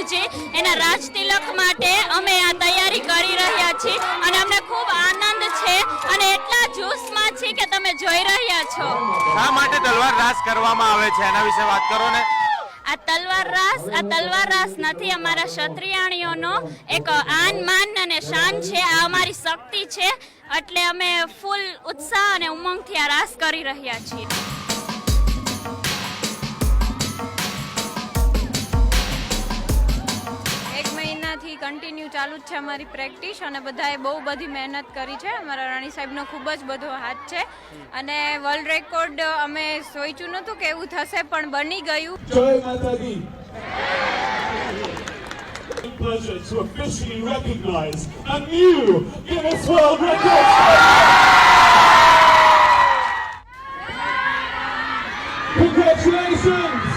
મહાદેવજી એના રાજ તિલક માટે અમે આ તૈયારી કરી રહ્યા છીએ અને અમને ખૂબ આનંદ છે અને એટલા જોશમાં છે કે તમે જોઈ રહ્યા છો. શા માટે તલવાર રાસ કરવામાં આવે છે એના વિશે વાત કરો ને. આ તલવાર રાસ નથી, અમારા ક્ષત્રિયાણીઓનો એક આન માન અને શાન છે. આ અમારી શક્તિ છે, એટલે અમે ફૂલ ઉત્સાહ અને ઉમંગથી આ રાસ કરી રહ્યા છીએ. કન્ટિન્યુ ચાલુ જ છે અમારી પ્રેક્ટિસ અને બધાએ બહુ બધી મહેનત કરી છે. અમારા રાણી સાહેબનો ખૂબ જ બધો હાથ છે અને વર્લ્ડ રેકોર્ડ અમે સોચ્યું નહોતું કે એવું થશે પણ બની ગયું. જય માતાજી. Pleasure to officially recognize a new Guinness World Record. Congratulations.